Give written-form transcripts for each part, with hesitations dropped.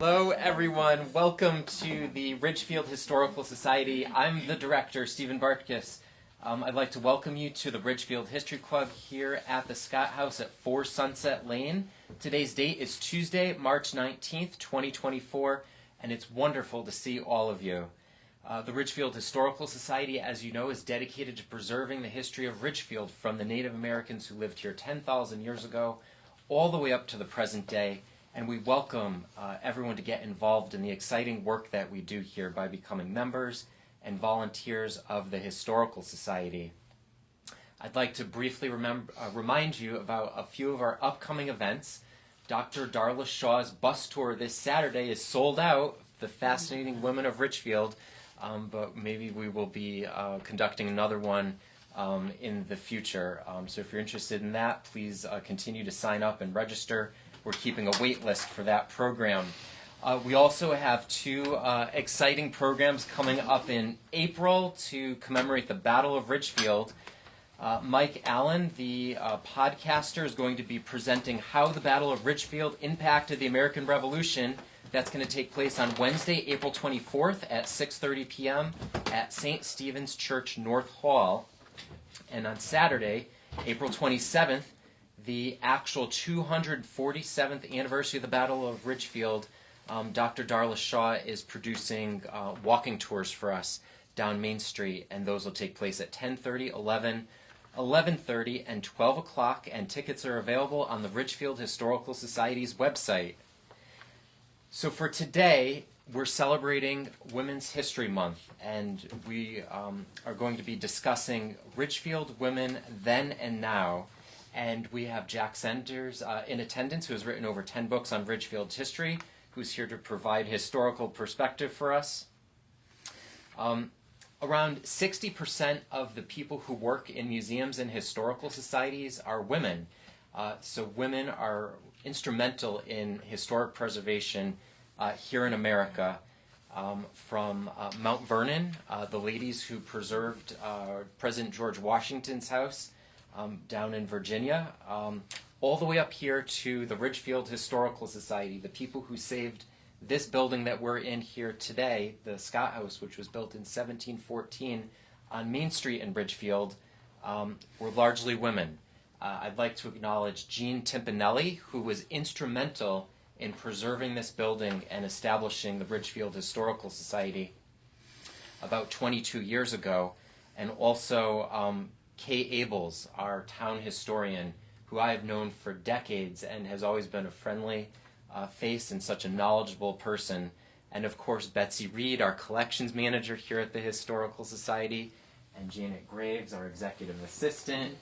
Hello everyone, welcome to the Ridgefield Historical Society. I'm the director, Stephen Bartkus. I'd like to welcome you to the Ridgefield History Club here at the Scott House at 4 Sunset Lane. Today's date is Tuesday, March 19th, 2024, and it's wonderful to see all of you. The Ridgefield Historical Society, as you know, is dedicated to preserving the history of Ridgefield from the Native Americans who lived here 10,000 years ago all the way up to the present day. And we welcome everyone to get involved in the exciting work that we do here by becoming members and volunteers of the Historical Society. I'd like to briefly remind you about a few of our upcoming events. Dr. Darla Shaw's bus tour this Saturday is sold out, The Fascinating Women of Ridgefield, but maybe we will be conducting another one in the future. So if you're interested in that, please continue to sign up and register. We're keeping a wait list for that program. We also have two exciting programs coming up in April to commemorate the Battle of Ridgefield. Mike Allen, the podcaster, is going to be presenting how the Battle of Ridgefield impacted the American Revolution. That's going to take place on Wednesday, April 24th at 6:30 p.m. at St. Stephen's Church North Hall. And on Saturday, April 27th, the actual 247th anniversary of the Battle of Ridgefield, Dr. Darla Shaw is producing walking tours for us down Main Street, and those will take place at 10:30, 11, 11:30, and 12 o'clock, and tickets are available on the Ridgefield Historical Society's website. So for today, we're celebrating Women's History Month, and we are going to be discussing Ridgefield women then and now. And we have Jack Senders in attendance, who has written over 10 books on Ridgefield history, who's here to provide historical perspective for us. Around 60% of the people who work in museums and historical societies are women. So women are instrumental in historic preservation here in America. From Mount Vernon, the ladies who preserved President George Washington's house, down in Virginia, all the way up here to the Ridgefield Historical Society, the people who saved this building that we're in here today, the Scott House, which was built in 1714 on Main Street in Ridgefield, were largely women. I'd like to acknowledge Jean Timpanelli, who was instrumental in preserving this building and establishing the Ridgefield Historical Society about 22 years ago, and also Kay Abels, our town historian, who I have known for decades and has always been a friendly face and such a knowledgeable person. And of course, Betsy Reed, our collections manager here at the Historical Society, and Janet Graves, our executive assistant,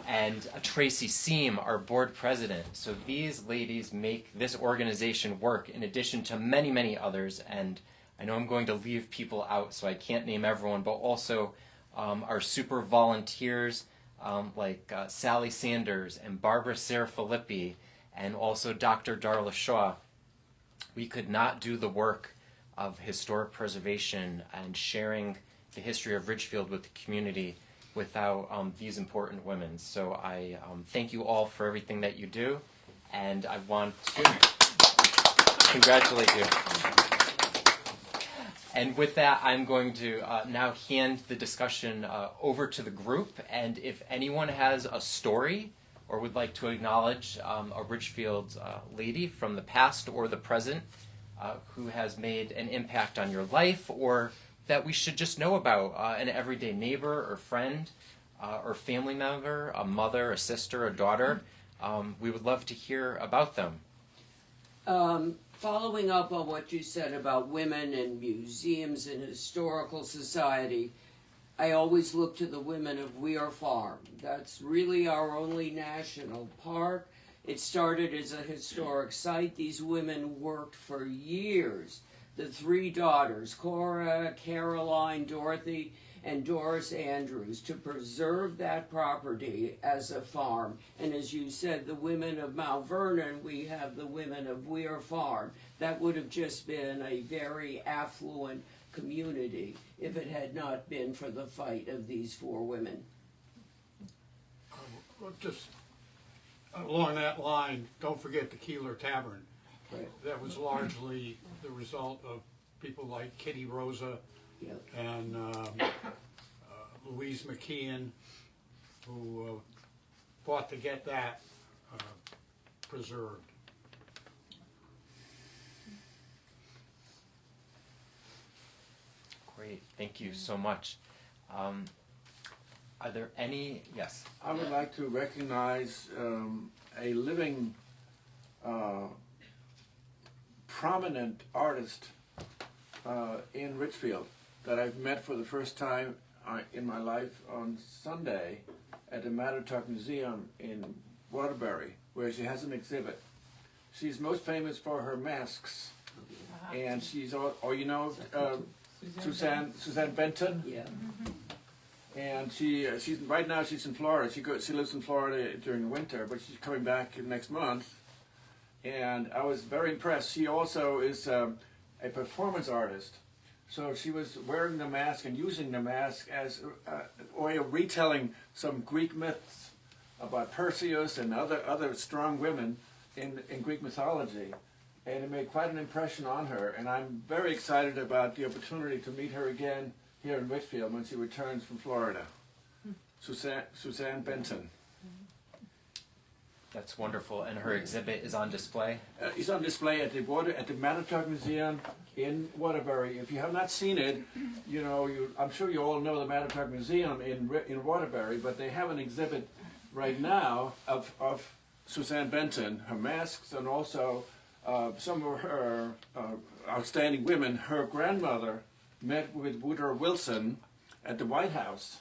and Tracy Seam, our board president. So these ladies make this organization work in addition to many, many others. And I know I'm going to leave people out, so I can't name everyone, but also our super volunteers like Sally Sanders and Barbara Serafilippi, and also Dr. Darla Shaw. We could not do the work of historic preservation and sharing the history of Ridgefield with the community without these important women. So I thank you all for everything that you do, and I want to congratulate you. And with that, I'm going to now hand the discussion over to the group. And if anyone has a story or would like to acknowledge a Ridgefield lady from the past or the present who has made an impact on your life, or that we should just know about, an everyday neighbor or friend or family member, a mother, a sister, a daughter, we would love to hear about them. Following up on what you said about women and museums and historical society, I always look to the women of Weir Farm. That's really our only national park. It started as a historic site. These women worked for years. The three daughters, Cora, Caroline, Dorothy, and Doris Andrews, to preserve that property as a farm. And as you said, the women of Mount Vernon, we have the women of Weir Farm. That would have just been a very affluent community if it had not been for the fight of these four women. Just along that line, don't forget the Keeler Tavern. that was largely the result of people like Kitty Rosa Yep. and Louise McKeon, who fought to get that preserved. Great, thank you so much. Are there any, yes? I would like to recognize a living, prominent artist in Ridgefield that I've met for the first time in my life on Sunday at the Mattatuck Museum in Waterbury, where she has an exhibit. She's most famous for her masks, and she's, you know, Suzanne Benton. Yeah. And she's right now she's in Florida. She lives in Florida during the winter, but she's coming back next month. And I was very impressed. She also is a performance artist, so she was wearing the mask and using the mask as a way of retelling some Greek myths about Perseus and other strong women in Greek mythology. And it made quite an impression on her. And I'm very excited about the opportunity to meet her again here in Ridgefield when she returns from Florida. Suzanne Benton. That's wonderful, and her exhibit is on display? It's on display at the Mattatuck Museum in Waterbury. If you have not seen it, you know, I'm sure you all know the Mattatuck Museum in Waterbury, but they have an exhibit right now of Suzanne Benton, her masks, and also some of her outstanding women. Her grandmother met with Woodrow Wilson at the White House.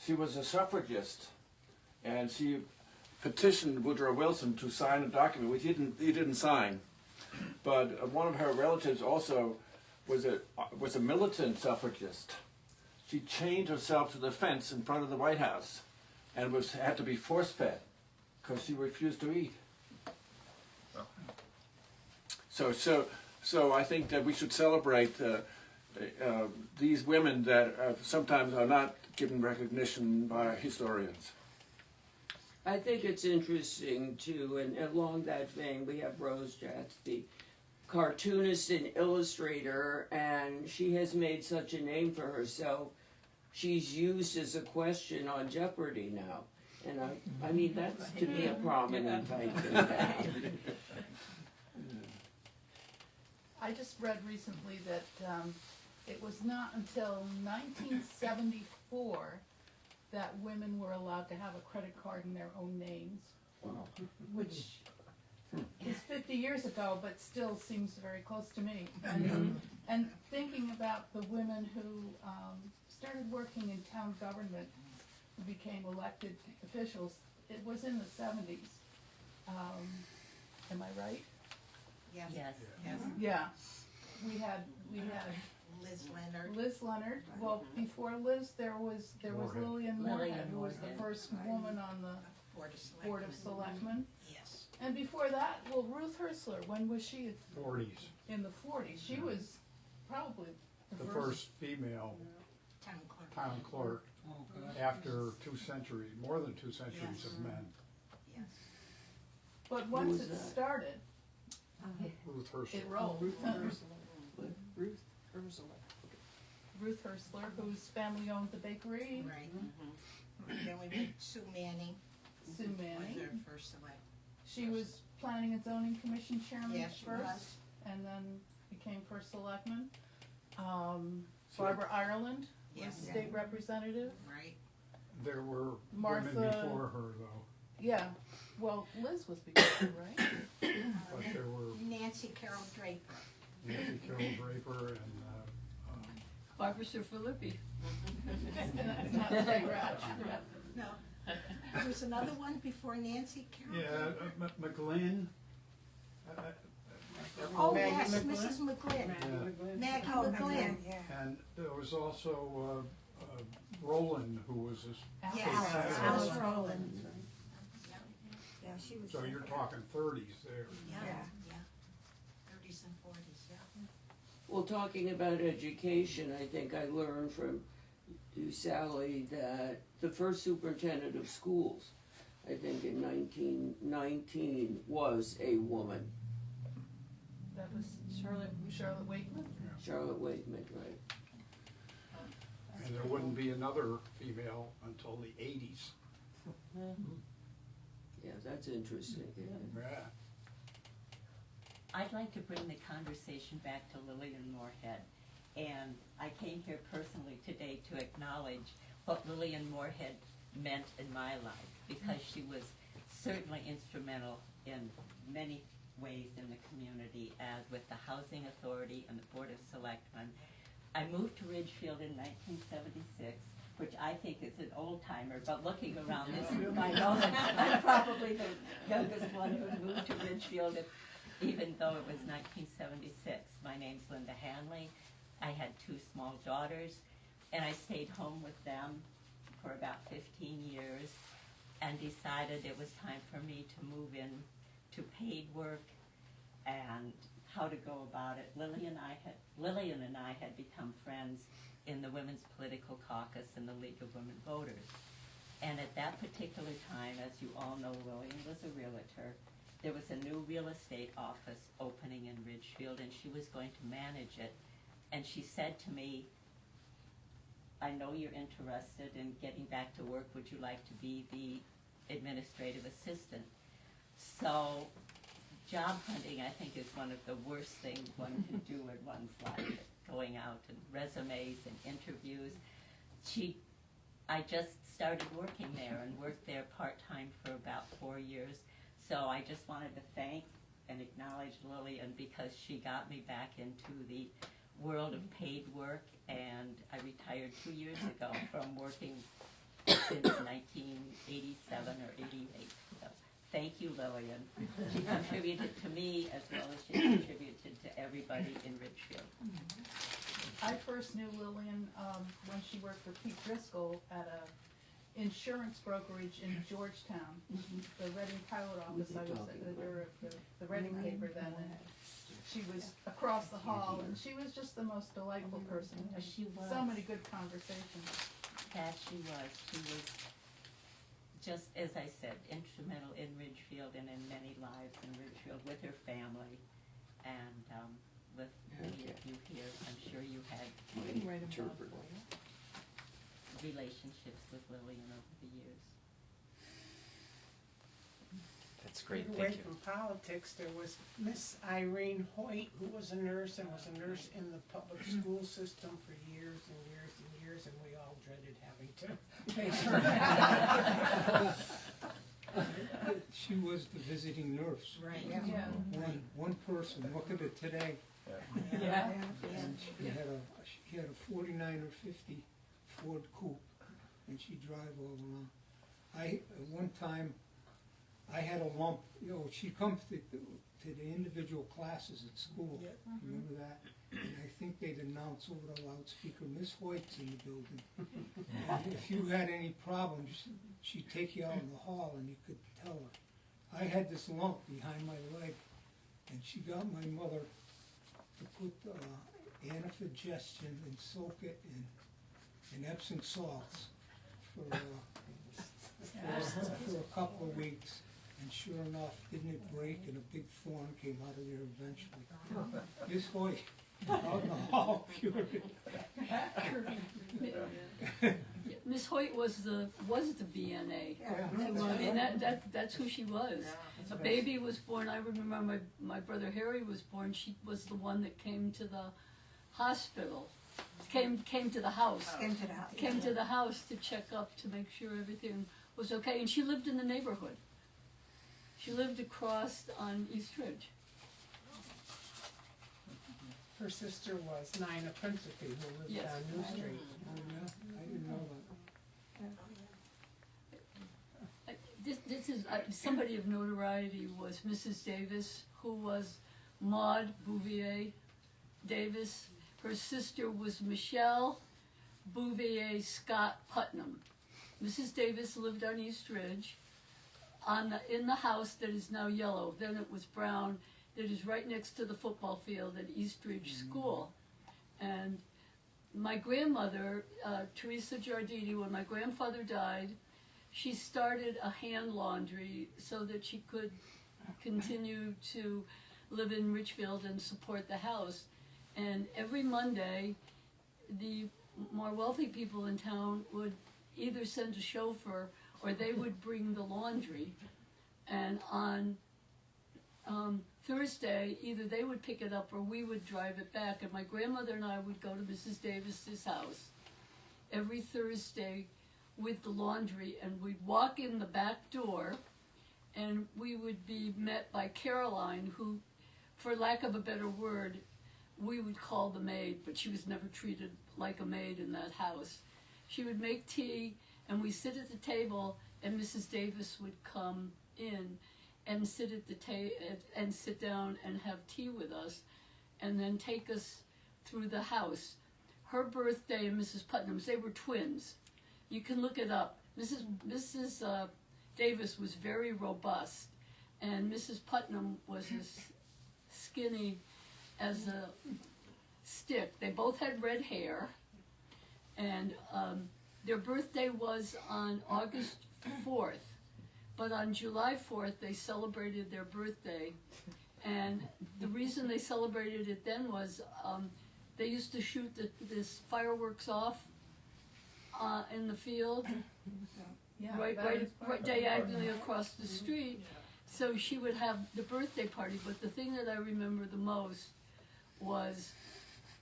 She was a suffragist, and she petitioned Woodrow Wilson to sign a document which he didn't sign. But one of her relatives also was a militant suffragist. She chained herself to the fence in front of the White House and had to be force-fed because she refused to eat. So I think that we should celebrate these women that sometimes are not given recognition by historians. I think it's interesting too, and along that vein, we have Rose Jatz, the cartoonist and illustrator, and she has made such a name for herself. She's used as a question on Jeopardy now, and I mean that's to me a prominent type thing. I just read recently that it was not until 1974 that women were allowed to have a credit card in their own names, which is 50 years ago, but still seems very close to me. And thinking about the women who started working in town government, who became elected officials, it was in the 70s. Am I right? Yes. Yeah. We had Liz Leonard. Well, before Liz, there was Lillian Moorhead, who was the first woman on the Board of Selectmen. Yes. And before that, well, Ruth Hertzler, when was she? 40s. In the 40s. She was probably The first female Town clerk. town clerk after more than two centuries of men. Yes. But once was it that? started, Ruth Herschel. it rolled. Ruth Ursula. Ruth Hertzler, whose family owned the bakery. Right. Then we met Sue Manning. Sue Was Manning. our first select. She was Planning and Zoning Commission chairman Yes, she first, was. and then became first selectman. Barbara Ireland was Yes. state representative. Right. There were Martha- women before her, though, Yeah, well, Liz was before her, right? but there were Nancy Carroll Draper. Nancy Carroll Draper and Officer Filippi. Not State Rep. No. There was another one before Nancy Carroll. McGlynn. Oh, Maggie yes, McGlynn? Mrs. McGlynn. Yeah. Maggie McGlynn. And there was also Roland, who was Yes, Alice Alice Rowland. Yeah, she was. so you're talking 30s there. Yeah. 30s and 40s, yeah. Well, talking about education, I think I learned from you, Sally, that the first superintendent of schools, I think in 1919, was a woman. Charlotte Wakeman? Charlotte Wakeman, right? And there wouldn't be another female until the 80s. Yeah, that's interesting. Yeah. I'd like to bring the conversation back to Lillian Moorhead. And I came here personally today to acknowledge what Lillian Moorhead meant in my life, because she was certainly instrumental in many ways in the community, as with the Housing Authority and the Board of Selectmen. I moved to Ridgefield in 1976, which I think is an old-timer, but looking around this room, I know that I'm probably the youngest one who moved to Ridgefield, even though it was 1976. My name's Linda Hanley. I had 2 small daughters, and I stayed home with them for about 15 years and decided it was time for me to move in to paid work and how to go about it. Lillian and I had become friends in the Women's Political Caucus and the League of Women Voters. And at that particular time, as you all know, Lillian was a realtor. There was a new real estate office opening in Ridgefield, and she was going to manage it. And she said to me, I know you're interested in getting back to work. Would you like to be the administrative assistant? So job hunting, I think, is one of the worst things one can do in one's life, going out and resumes and interviews. I just started working there and worked there part-time for about 4 years. So I just wanted to thank and acknowledge Lillian, because she got me back into the world of paid work, and I retired 2 years ago from working since 1987 or 88. So thank you, Lillian. She contributed to me as well as she contributed to everybody in Ridgefield. I first knew Lillian when she worked for Pete Driscoll at a insurance brokerage in Georgetown. The Reading Pilot office, I was editor of the Reading paper then, and she was across the hall, and she was just the most delightful person. She was. So many good conversations. That she was. She was, just as I said, instrumental in Ridgefield and in many lives in Ridgefield with her family. And with many of you here, I'm sure you had relationships with Lillian over the years. That's great, Away thank you. from politics, there was Miss Irene Hoyt, who was a nurse and was a nurse in the public school system for years and years and years, and we all dreaded having to face her. She was the visiting nurse. Right, Yeah. One person. Look at it today. Yeah. And she had a 49 or 50 Ford Coupe, and she'd drive all around. At one time, I had a lump. She'd come to the individual classes at school. Yeah. Remember that? And I think they'd announce over the loudspeaker, Miss Hoyt's in the building. And if you had any problems, she'd take you out in the hall and you could tell her. I had this lump behind my leg, and she got my mother to put anaphygestion and soak it in Epsom salts for a couple of weeks. And sure enough, didn't it break, and a big thorn came out of there eventually. Miss Hoyt, out in the hall, cured it. Miss Hoyt was the BNA. I mean, that's who she was. A baby was born. I remember my brother Harry was born. She was the one that came to the hospital. Came to the house. Came to the house to check up to make sure everything was okay. And she lived in the neighborhood. She lived across on East Ridge. Her sister was Nina Principe, who lived Yes. on New Street. Oh, yeah? I didn't know that. This is somebody of notoriety was Mrs. Davis, who was Maud Bouvier Davis. Her sister was Michelle Bouvier Scott Putnam. Mrs. Davis lived on East Ridge, in the house that is now yellow. Then it was brown. That is right next to the football field at East Ridge School. And my grandmother, Teresa Giardini, when my grandfather died, she started a hand laundry so that she could continue to live in Ridgefield and support the house. And every Monday, the more wealthy people in town would either send a chauffeur or they would bring the laundry. And on Thursday, either they would pick it up or we would drive it back. And my grandmother and I would go to Mrs. Davis's house every Thursday with the laundry, and we'd walk in the back door, and we would be met by Caroline, who, for lack of a better word, we would call the maid, but she was never treated like a maid in that house. She would make tea, and we sit at the table, and Mrs. Davis would come in and sit at the and sit down and have tea with us, and then take us through the house. Her birthday and Mrs. Putnam's, they were twins. You can look it up. Mrs. Davis was very robust, and Mrs. Putnam was as skinny as a stick. They both had red hair, and their birthday was on August 4th. But on July 4th, they celebrated their birthday, and the reason they celebrated it then was they used to shoot this fireworks off in the field, right diagonally across the street. So she would have the birthday party, but the thing that I remember the most was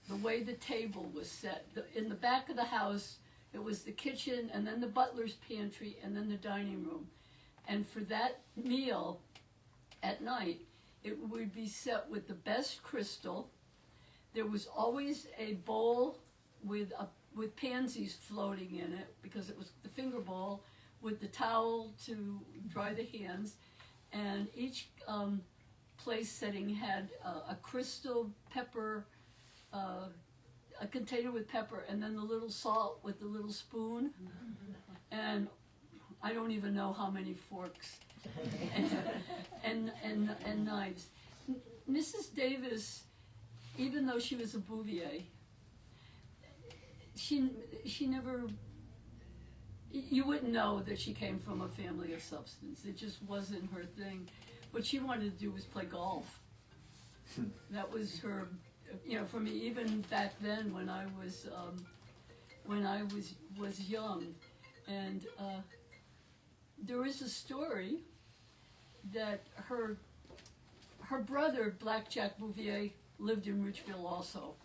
the way the table was set. In the back of the house, it was the kitchen, and then the butler's pantry, and then the dining room. And for that meal at night, it would be set with the best crystal. There was always a bowl with pansies floating in it, because it was the finger bowl with the towel to dry the hands. And each place setting had a crystal pepper, a container with pepper, and then the little salt with the little spoon. And I don't even know how many forks and knives. Mrs. Davis, even though she was a Bouvier, she never, you wouldn't know that she came from a family of substance. It just wasn't her thing. What she wanted to do was play golf. That was her, for me, even back then when I was young. And there is a story that her brother, Black Jack Bouvier, lived in Ridgefield also.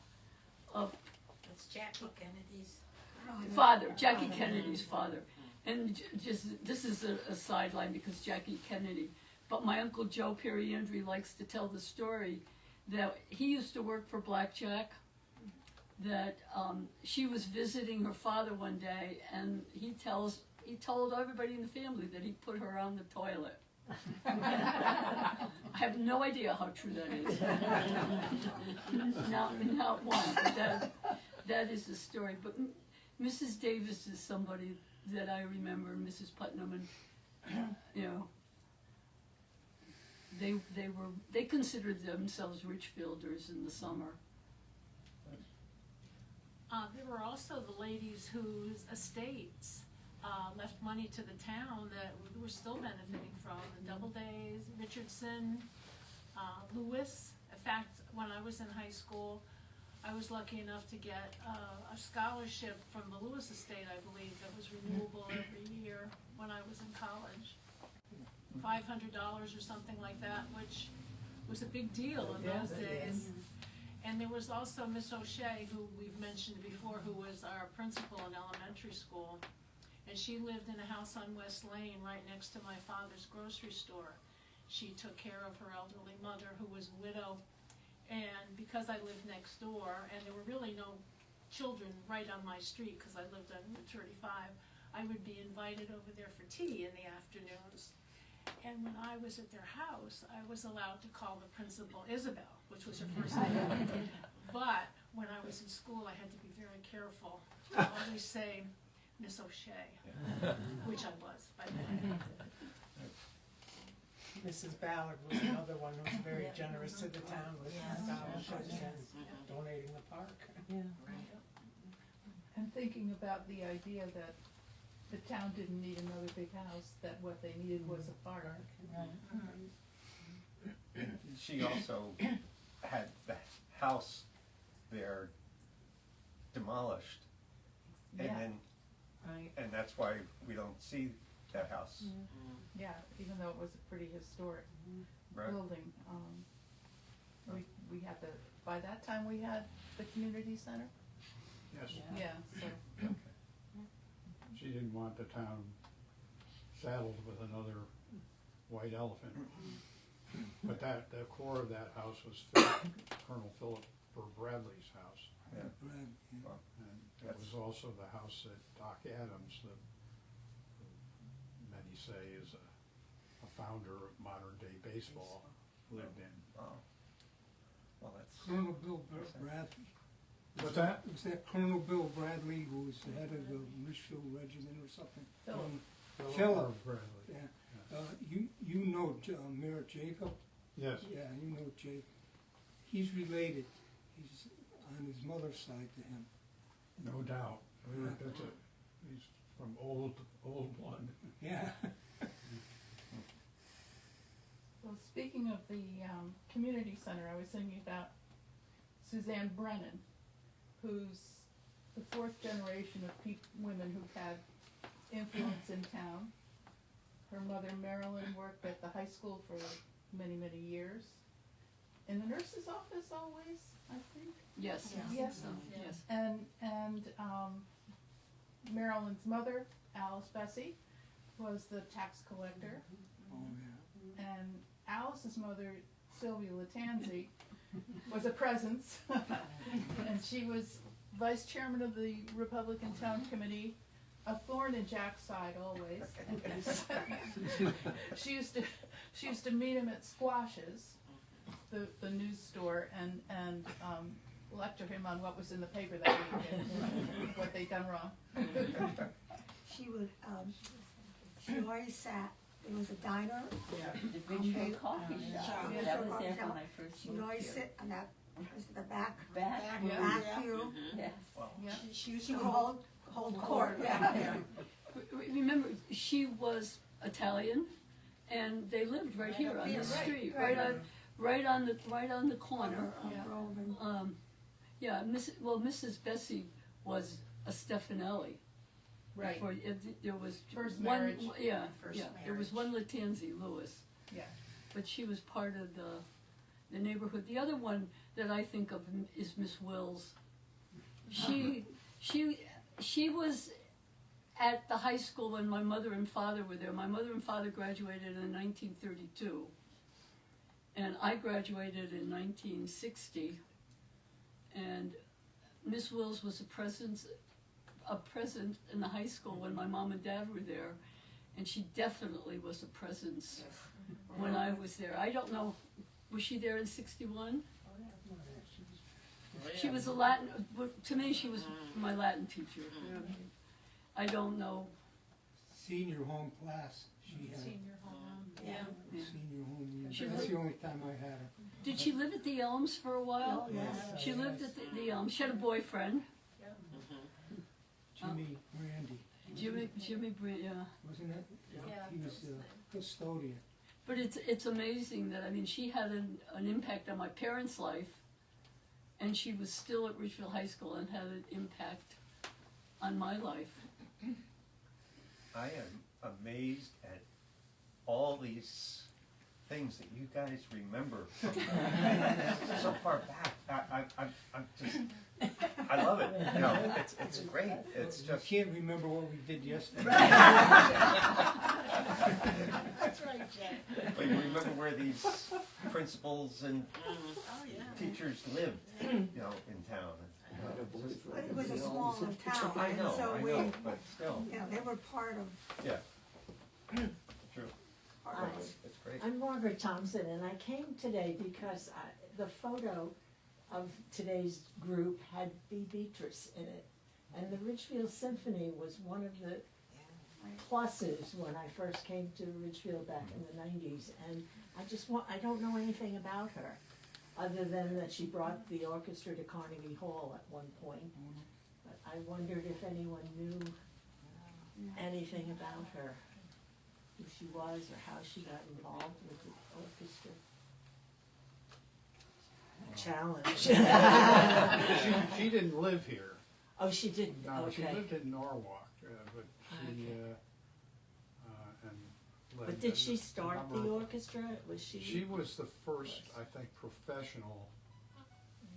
That's Jackie Kennedy's Father, Jackie Kennedy's father. And this is a sideline because Jackie Kennedy. But my Uncle Joe Perriandri likes to tell the story that he used to work for Black Jack, that she was visiting her father one day, and he told everybody in the family that he put her on the toilet. I have no idea how true that is. Not one, but that is the story. But Mrs. Davis is somebody that I remember, Mrs. Putnam, and they considered themselves Ridgefielders in the summer. There were also the ladies whose estates left money to the town that we're still benefiting from. The Doubledays, Richardson, Lewis. In fact, when I was in high school, I was lucky enough to get a scholarship from the Lewis estate, I believe, that was renewable every year when I was in college. $500 or something like that, which was a big deal in those days. And there was also Miss O'Shea, who we've mentioned before, who was our principal in elementary school. And she lived in a house on West Lane right next to my father's grocery store. She took care of her elderly mother, who was a widow. And because I lived next door, and there were really no children right on my street because I lived on Route 35, I would be invited over there for tea in the afternoons. And when I was at their house, I was allowed to call the principal Isabel, which was her first name. But when I was in school, I had to be very careful to always say Miss O'Shea, which I was by then. Mrs. Ballard was another one who was very generous to the town with scholarships and donating the park. And thinking about the idea that the town didn't need another big house, that what they needed was a park. She also had the house they're demolished. And Yeah. then, Right. and that's why we don't see that house. Yeah, even though it was a pretty historic Right. building, we had by that time we had the community center. Yes, Yeah, so, she didn't want the town saddled with another white elephant. But the core of that house was Colonel Philip Bradley's house. Yeah. Brad, yeah. Well, And it was also the house that Doc Adams, who many say is a founder of modern day baseball, lived in. wow. Well, that's, Colonel Bill Bradley. What's that? Was that Colonel Bill Bradley who was the head of the Ridgefield Regiment or something? Philip. Philip. Bradley. Yeah. You know Mayor Jacob? Yes. Yeah, you know Jacob. He's related. He's on his mother's side to him. No doubt. I mean, he's from old blood. Yeah. well, speaking of the community center, I was thinking about Suzanne Brennan, who's the fourth generation of women who've had influence in town. Her mother, Marilyn, worked at the high school for many, many years. In the nurse's office always, I think. Yes. Yes. Yes. And Marilyn's mother, Alice Bessie, was the tax collector. Oh, yeah. And Alice's mother, Sylvia Latanzi, was a presence. And she was vice chairman of the Republican Town Committee, a thorn in Jack's side always. she used to meet him at Squash's, the news store, and lecture him on what was in the paper that week and what they'd done wrong. She would, she always sat, it was a diner. The Ridgefield Coffee Shop, Yeah. that was there when I first She would moved always here. sit on that, the back Yeah. pew. Yes. Yeah. She would hold court, yeah. Remember, she was Italian, and they lived right here on this street, right on the corner. Yeah. Grove and Mrs. Bessie was a Stefanelli. Right. There was First one, marriage. there was one Latanzi, Lewis, Yeah. but she was part of the neighborhood. The other one that I think of is Miss Wills. She was at the high school when my mother and father were there. My mother and father graduated in 1932, and I graduated in 1960. And Miss Wills was a present in the high school when my mom and dad were there, and she definitely was a presence when I was there. I don't know, was she there in 61? She was a Latin, to me she was my Latin teacher. I don't know. Senior home class. She had Senior home. Yeah. senior home year. She That's lived- the only time I had her. Did she live at the Elms for a while? Oh, yes. She lived at the Elms. She had a boyfriend, Jimmy Randy, Jimmy Brand, yeah. wasn't it? Yeah. He was the custodian. But it's amazing that, I mean, she had an impact on my parents' life, and she was still at Ridgefield High School and had an impact on my life. I am amazed at all these things that you guys remember from so far back. I'm just, I love it. You know, it's great. It's You just. can't remember what we did yesterday. That's right, Jack. But you remember where these principals and Oh, yeah. teachers lived, you know, in town. But it was a smaller town, I know, so we, but still, you know, they were part of yeah. True. our It's great. I'm Margaret Thompson, and I came today because the photo of today's group had B. Beatrice in it. And the Ridgefield Symphony was one of the pluses when I first came to Ridgefield back in the 90s. And I don't know anything about her, other than that she brought the orchestra to Carnegie Hall at one point. But I wondered if anyone knew anything about her, who she was or how she got involved with the orchestra. challenge. She didn't live here. Oh, she didn't, No, okay. she lived in Norwalk, but she, and led. But did she a start number the of- orchestra? Was she? She was the first, I think, professional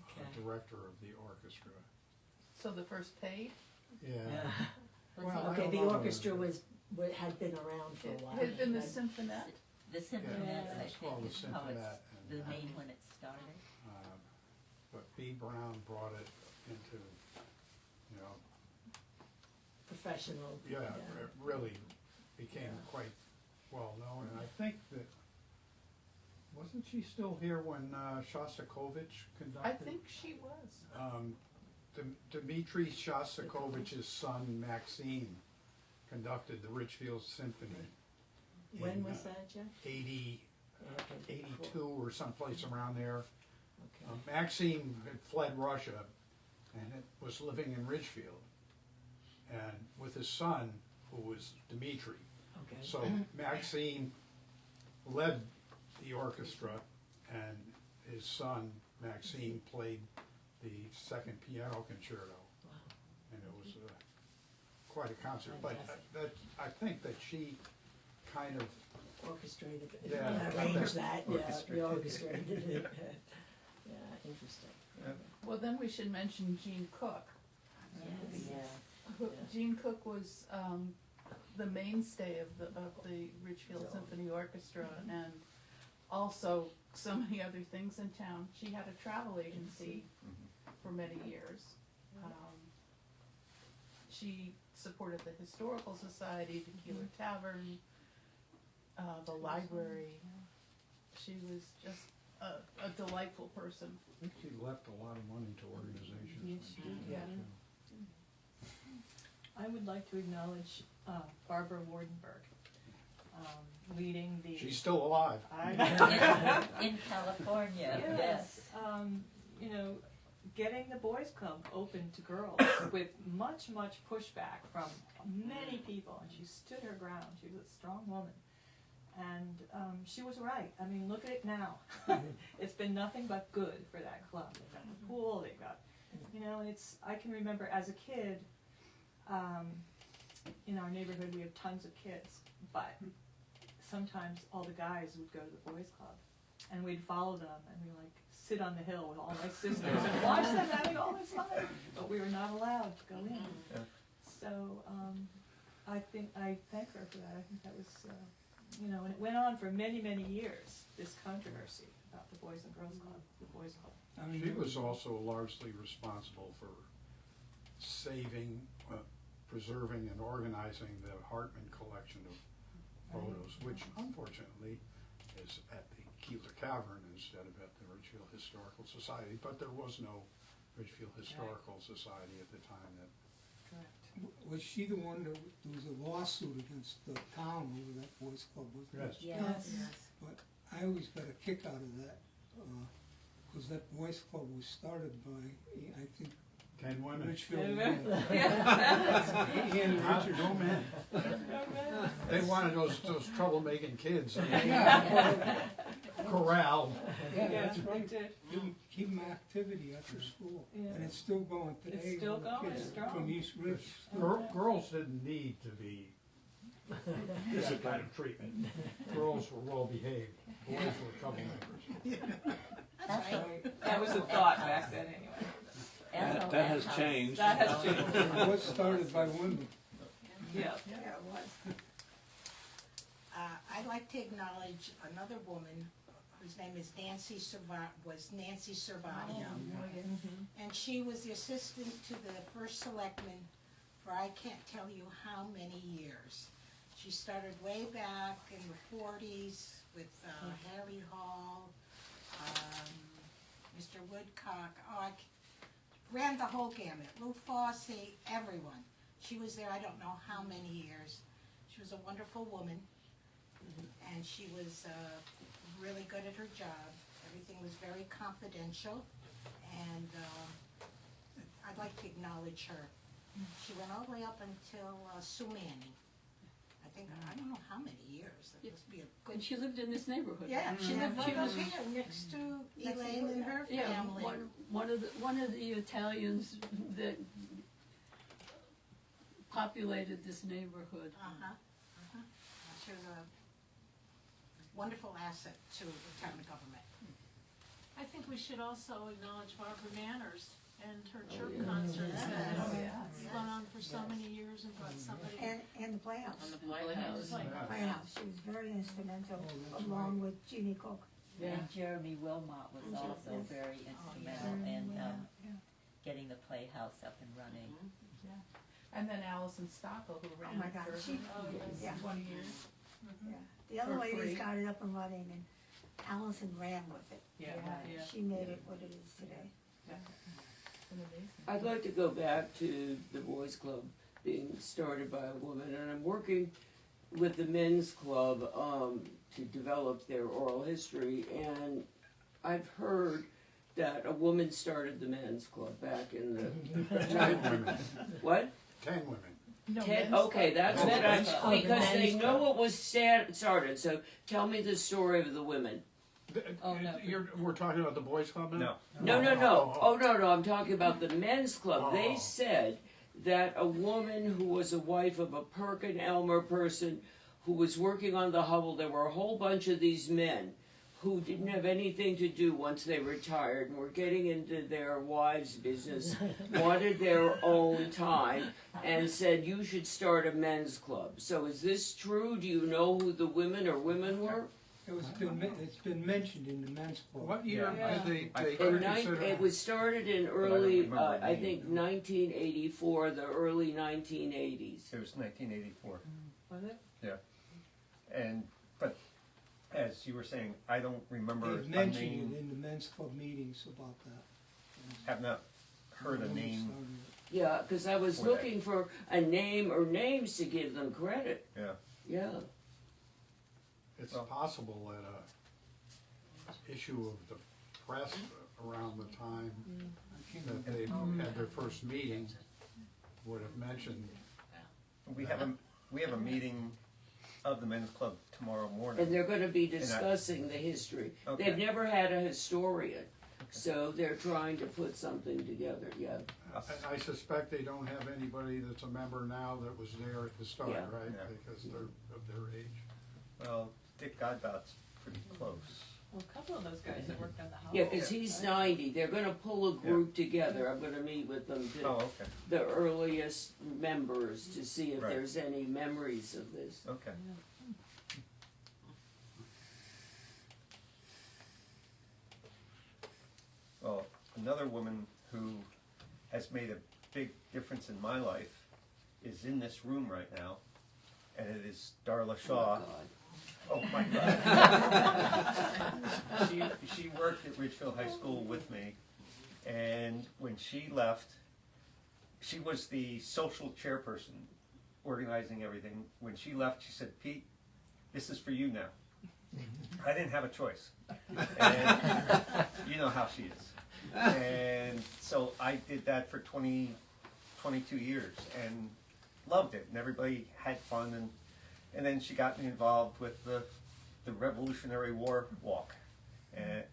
Okay. director of the orchestra. So the first paid? Yeah. Or Well, something? I Okay, don't the know. orchestra had been around for a It while. had been the Had- Symphonette? The Symphonette, I It's called think, the is how it's, Symphonette, the and, name when it started. but B. Brown brought it into, you know, Professional. yeah, it really became quite well known, and I think that, wasn't she still here when Shostakovich conducted? I think she was. Dmitri Shostakovich's son Maxime conducted the Ridgefield Symphony. When in, was that, Jeff? 82 or someplace around there. Okay. Maxime had fled Russia and was living in Ridgefield, and with his son, who was Dmitri. Okay. So Maxime led the orchestra, and his son Maxime played the second piano concerto, Wow. and it was quite a concert. But Fantastic. I think that she kind of Orchestrated, Yeah. arranged that, yeah, Orchestrated. you orchestrated it. Yeah, interesting. Well, then we should mention Jean Cook. Yes. Who- Yeah. Jean Cook was the mainstay of the Ridgefield Symphony Orchestra, and also so many other things in town. She had a travel agency for many years. She supported the Historical Society, the Keeler Tavern, the library. She was just a delightful person. I think she left a lot of money to organizations. Yes, she did. Yeah. I would like to acknowledge Barbara Wardenberg, leading the. She's still alive. In California, yes. You know, getting the Boys Club open to girls with much pushback from many people, and she stood her ground. She was a strong woman. And she was right. I mean, look at it now. It's been nothing but good for that club. They've got the pool, they've got, you know, and I can remember as a kid, in our neighborhood we have tons of kids, but sometimes all the guys would go to the boys club, and we'd follow them, and we like sit on the hill with all my sisters and watch them having all this fun, but we were not allowed to go in. Yeah. So I thank her for that. I think that was, you know, and it went on for many years, this controversy about the Boys and Girls Club, the Boys Club. She was also largely responsible for saving, preserving, and organizing the Hartman collection of photos, which unfortunately is at the Keeler Tavern instead of at the Ridgefield Historical Society. But there was no Ridgefield Historical Society at the time. That Was she the one that, there was a lawsuit against the town over that boys club, wasn't it? Yes. But I always got a kick out of that, because that boys club was started by, I think, 10 women. Ridgefield Yeah. Women. And Richard men. They wanted those troublemaking kids. Corralled. Yes, they did. Keep them activity after school, Yeah. and it's still going today. It's still all the going, kids strong. From East Ridge. Girls didn't need to be that kind of treatment. Girls were well behaved. Boys were troublemakers. That's right. That was the thought back then anyway. That has changed. That has changed. It was started by women. Yeah. Yeah, it was. I'd like to acknowledge another woman whose name is Nancy Servania. And she was the assistant to the first selectman for I can't tell you how many years. She started way back in the 40s with Harry Hall, Mr. Woodcock, ran the whole gamut, Lou Fossey, everyone. She was there I don't know how many years. She was a wonderful woman, and she was really good at her job. Everything was very confidential, and I'd like to acknowledge her. She went all the way up until Sue Manning. I don't know how many years. That must be a good. And she lived in this neighborhood. Yeah, she lived right She up was- here next to Elaine and her family. Yeah, family. one of the Italians that populated this neighborhood. She was a wonderful asset to the town government. I think we should also acknowledge Barbara Manners and her church yeah. concerts that Oh, have yeah. gone on for so many years and brought somebody. And the Playhouse. On the Playhouse. Playhouse, she was very instrumental, along with Jeannie Cook. And Jeremy Wilmot was And Jer- also yes. very instrumental in getting the playhouse up and running. And then Allison Stockel, who ran Oh my it God, for she- yeah. 20 years. Yeah, the other For ladies free. got it up and running, and Allison ran with it. Yeah, yeah. She made it what it is today. It's amazing. I'd like to go back to the boys club being started by a woman, and I'm working with the men's club to develop their oral history, and I've heard that a woman started the men's club back in the 10 women. what? 10 women. No, Ted, men's okay, club. that's Oh, what men's I, club. because they Men's know club. what was started, so tell me the story of the women. Oh, no. We're talking about the boys club now? No, no, I'm talking about the men's club. They Oh. said that a woman who was a wife of a Perkin Elmer person who was working on the Hubble, there were a whole bunch of these men who didn't have anything to do once they retired and were getting into their wives' business, wanted their own time, and said, you should start a men's club. So is this true? Do you know who the women were? It's been mentioned in the men's club. What year Yeah. did they I- consider? It was started in don't early, remember I the think name. 1984, the early 1980s. It was 1984. Was it? But as you were saying, I don't remember They've a mentioned name, it in the men's club meetings about that. have not heard a When they name. started it. Yeah, because I was For that. looking for a name or names to give them credit. Yeah. Yeah. It's Well- possible that a issue of the press around the time that they had their first meeting would have mentioned. We have a meeting of the men's club tomorrow morning. And they're going to be discussing the history. Okay. They've never had a historian, so they're trying to put something together. Yeah. And I suspect they don't have anybody that's a member now that was there at the start, Yeah. right? Yeah. Because they're of their age. Well, Dick Godbout's pretty close. Well, a couple of those guys that worked on the house. Yeah, because he's 90. They're going to pull a group together. I'm going to meet with them, Oh, okay, the earliest members, to see if Right. there's any memories of this. okay. Well, another woman who has made a big difference in my life is in this room right now, and it is Darla Shaw. Oh my God. She worked at Ridgefield High School with me, and when she left, she was the social chairperson, organizing everything. When she left, she said, "Pete, this is for you now." I didn't have a choice, and you know how she is. And so I did that for 22 years, and loved it, and everybody had fun, and then she got me involved with the Revolutionary War walk, and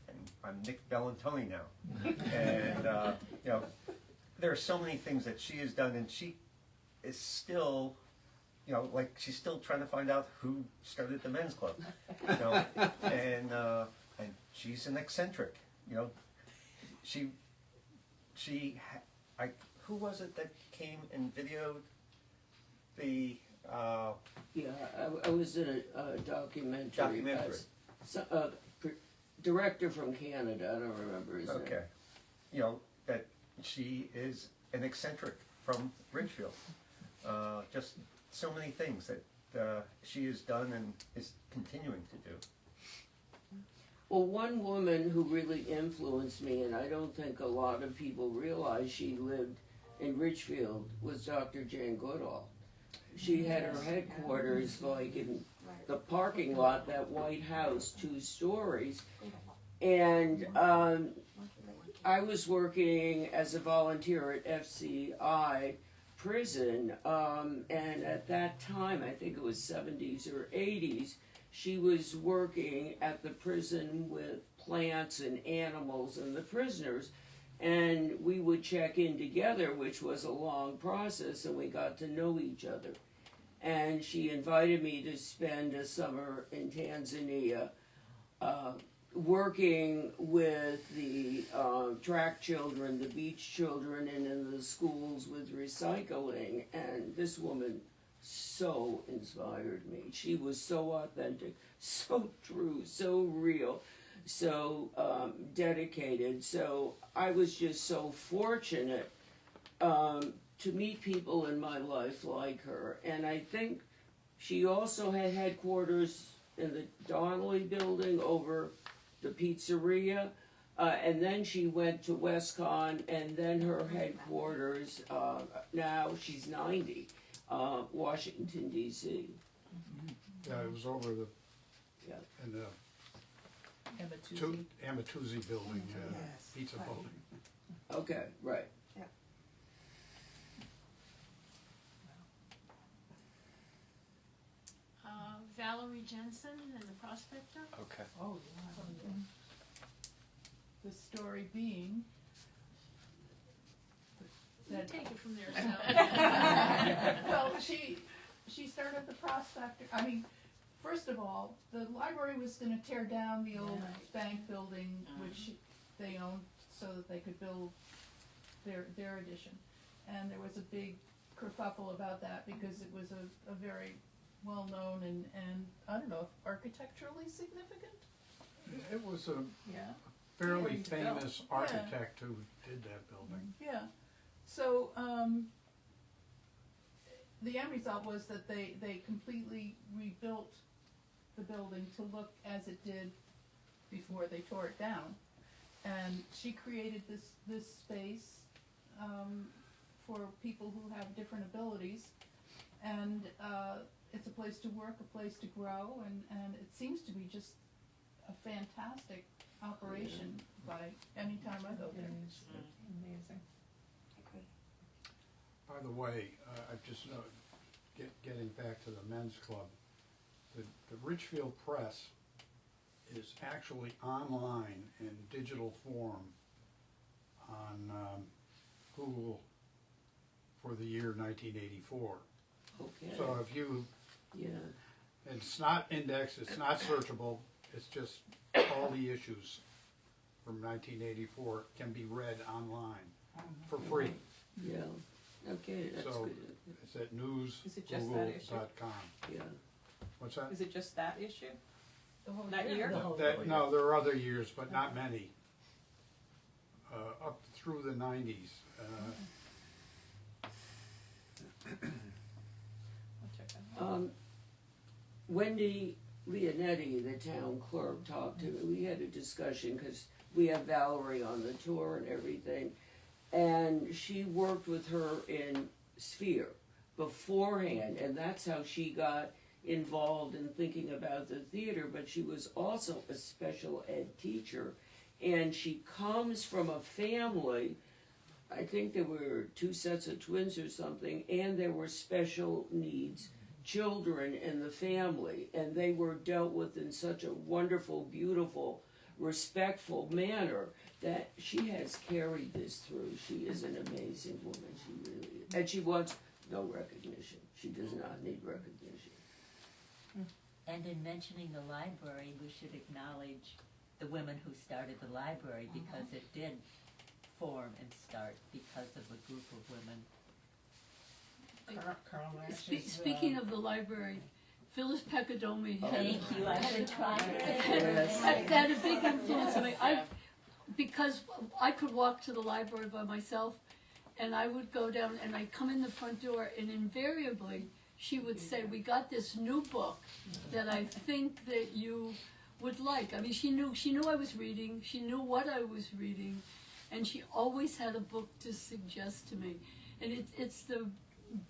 I'm Nick Bellantoni now, and you know, there are so many things that she has done, and she is still, you know, like she's still trying to find out who started the men's club, you know, and she's an eccentric, you know, who was it that came and videoed the Yeah, I was in a documentary. Documentary. Director from Canada, I don't remember his name. Okay. You know, that she is an eccentric from Ridgefield. Just so many things that she has done and is continuing to do. Well, one woman who really influenced me, and I don't think a lot of people realize she lived in Ridgefield, was Dr. Jane Goodall. She had her headquarters like in the parking lot, that White House, 2 stories. And I was working as a volunteer at FCI prison, and at that time, I think it was 70s or 80s, she was working at the prison with plants and animals and the prisoners. And we would check in together, which was a long process, and we got to know each other. And she invited me to spend a summer in Tanzania, working with the track children, the beach children, and in the schools with recycling. And this woman so inspired me. She was so authentic, so true, so real, so dedicated. So I was just so fortunate to meet people in my life like her. And I think she also had headquarters in the Donnelly building over the pizzeria. And then she went to WestCon, and then her headquarters, now she's 90, Washington, D.C. Yeah, it was over the, Yeah. in the Amatuzzi. Amatuzzi building, Yes, pizza right. building. Okay, right. Valerie Jensen and the Prospector. Okay. Oh, yeah. The story being You that take it from there, Sally. well, she started the Prospector. I mean, first of all, the library was going to tear down the old bank building, which they owned, so that they could build their edition. And there was a big kerfuffle about that because it was a very well-known and I don't know, if architecturally significant. It was a Yeah. fairly Yeah, you famous architect who did that building. Yeah. So the end result was that they completely rebuilt the building to look as it did before they tore it down. And she created this space for people who have different abilities. And it's a place to work, a place to grow, and it seems to be just a fantastic operation by any time I go there. Amazing. By the way, I've just getting back to the men's club, the Ridgefield Press is actually online in digital form on Google for the year 1984. Okay. So if you, Yeah. it's not indexed, it's not searchable, it's just all the issues from 1984 can be read online for free. Yeah. Okay, that's So good. it's at Is it just that issue? newsgoogle.com. Yeah. What's that? Is it just that issue? The whole That year? No, there are other years, but not many. Up through the 90s. I'll check that out. Wendy Leonetti, the town clerk, talked to me. We had a discussion because we have Valerie on the tour and everything. And she worked with her in Sphere beforehand, and that's how she got involved in thinking about the theater. But she was also a special ed teacher, and she comes from a family, I think there were 2 sets of twins or something, and there were special needs children in the family, and they were dealt with in such a wonderful, beautiful, respectful manner that she has carried this through. She is an amazing woman, she really is. And she wants no recognition. She does not need recognition. And in mentioning the library, we should acknowledge the women who started the library, because it did form and start because of a group of women. Carl Nash's, Speaking of the library, Phyllis Peccadomi had, Thank you, I've been trying Yes. had a big influence on me. Because I could walk to the library by myself, and I would go down and I'd come in the front door, and invariably she would say, "We got this new book that I think that you would like." I mean, she knew I was reading, she knew what I was reading, and she always had a book to suggest to me. And it's the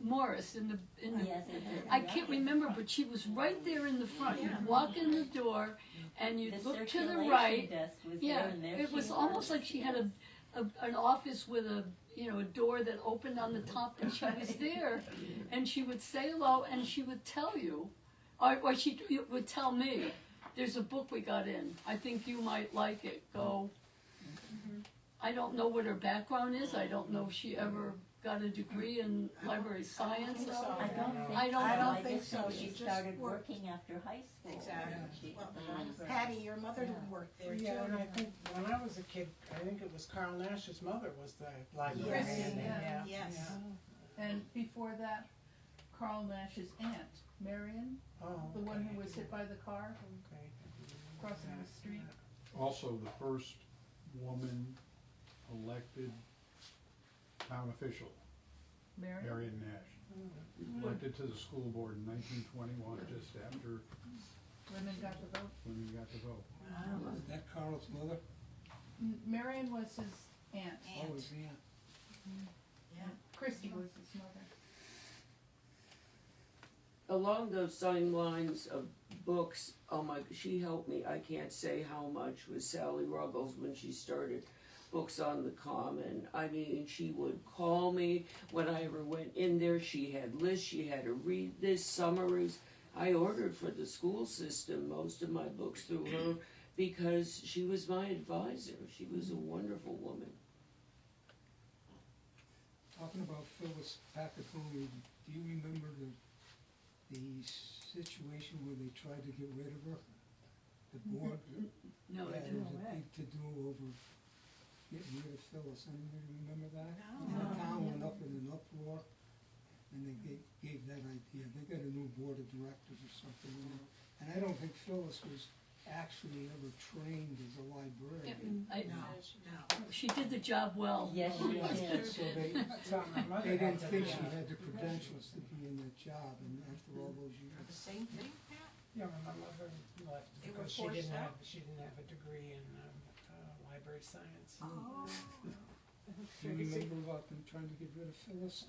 Morris in the Yes, I can't remember, but she was right there in the front. You'd walk in the door and you'd The look to the circulation right. desk was Yeah, there, and there it she was almost like she had an office with a door that opened on the top, and she was there, and she would say hello, and she would tell you, or she would tell me there's a book we got in. I think you might like it. Go. I don't know what her background is. I don't know if she ever got a degree in library science. I I don't think so. She She just started worked. working after high school. Exactly. She- Well, the library. Patty, your mother worked there too. Yeah, and I think when I was a kid, I think it was Carl Nash's mother was the librarian. Yes, and- yeah. Yes. And before that, Carl Nash's aunt, Marion, Oh, the one okay. who was hit by the car Okay. crossing the street. Also, the first woman elected town official, Marion? Marion Nash. Elected to the school board in 1921, just after Women got the vote. women got to vote. Was that Carl's mother? Marion was his aunt. Oh, his aunt. Christy was his mother. Along those same lines of books, oh my, she helped me, I can't say how much, with Sally Ruggles when she started Books on the Common. I mean, she would call me when I ever went in there. She had lists, she had to read this, summaries. I ordered for the school system most of my books through her because she was my advisor. She was a wonderful woman. Talking about Phyllis Packagoni, do you remember the situation where they tried to get rid of her? The board? No, I Yeah, there didn't. was a big to-do over getting rid of Phyllis. Anybody remember that? No. And the town went up in an uproar, and they gave that idea. They got a new board of directors or something, and I don't think Phyllis was actually ever trained as a librarian. She did the job well. Yes, she did. So That's how my mother they didn't had to think be she on. had the credentials to be in that job, and after all those The years. same thing, Pat? Yeah, my mother left They were because she forced didn't out? have a degree in library science. Oh. Do you remember about them trying to get rid of Phyllis?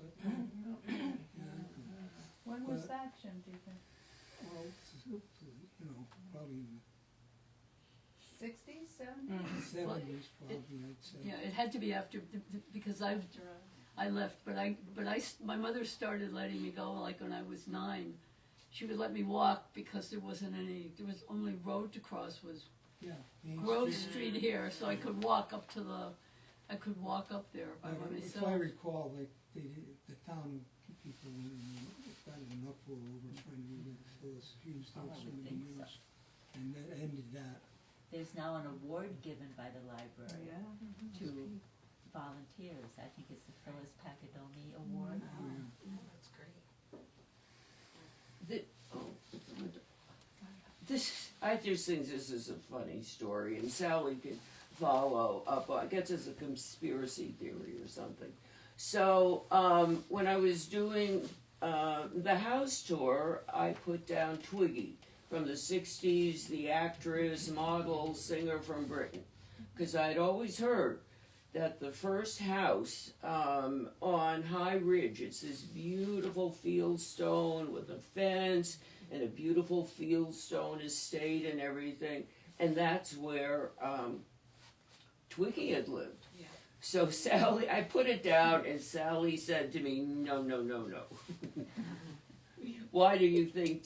When was that, Jim, do you think? Well, you know, probably in 60s, 70s? the 70s, probably, I'd say. Yeah, it had to be after, because I left, my mother started letting me go like when I was 9. She would let me walk because there was only road to cross was Yeah. Main Grove Street. Street here, so I could walk up there by If I myself. recall, like, the town people got in an uproar over trying to get rid of Phyllis. She was there I so would many think so. years, and that ended that. There's now an award given by the library to volunteers. I think it's the Phyllis Packagoni Award. Oh, that's great. I just think this is a funny story, and Sally can follow up. I guess it's a conspiracy theory or something. So when I was doing the house tour, I put down Twiggy from the 60s, the actress, model, singer from Britain, because I'd always heard that the first house on High Ridge, it's this beautiful fieldstone with a fence and a beautiful fieldstone estate and everything, and that's where Twiggy had lived. Yeah. So Sally, I put it down, and Sally said to me, no, no, no, no. Why do you think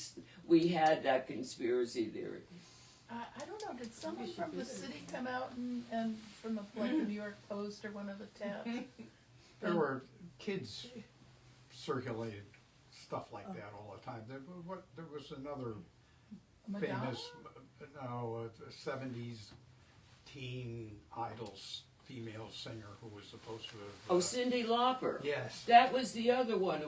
we had that conspiracy theory? I don't know, did someone from the city come out and from the New York Post or one of the tabs? There were kids circulated stuff like that all the time. There was another Madonna? famous, 70s teen idols female singer who was supposed to have. Oh, Cyndi Lauper. Yes. That was the other one.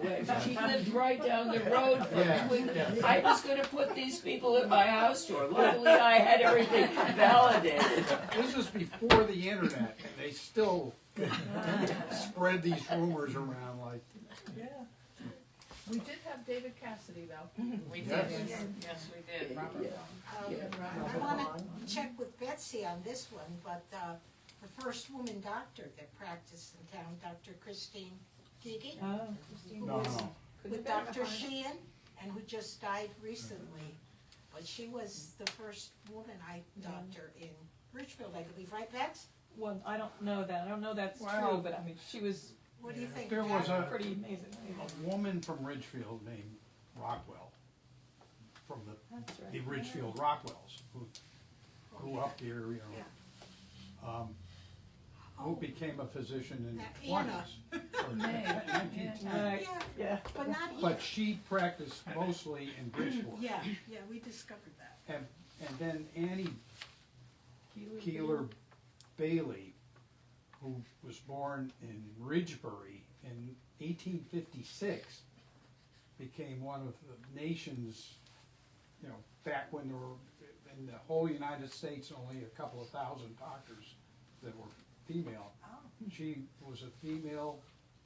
She lived right down the road from Yeah, Twiggy. yeah. I was going to put these people in my house tour. Luckily, I had everything validated. This is before the internet, and they still spread these rumors around like. Yeah. We did have David Cassidy, though. We did. Yes, we did. Yeah. I want to check with Betsy on this one, but the first woman doctor that practiced in town, Dr. Christine Gigi, who No, was no. with Dr. Sheehan, and who just died recently. But she was the first woman doctor in Ridgefield, I believe, right, Bets? Well, I don't know that. I don't know that's Wow. true, but I mean, she was What do you think? There was Pat? a pretty amazing. woman from Ridgefield named Rockwell, from That's right. the Ridgefield Rockwells, who grew up here, you know. Who became a physician in the Anna. 20s. Right, yeah. But not here. But she practiced mostly in Bridgeport. Yeah, we discovered that. And then Annie Keeler Bailey, who was born in Ridgebury in 1856, became one of the nation's, you know, back when there were, in the whole United States, only a couple of thousand doctors that were female. She was a female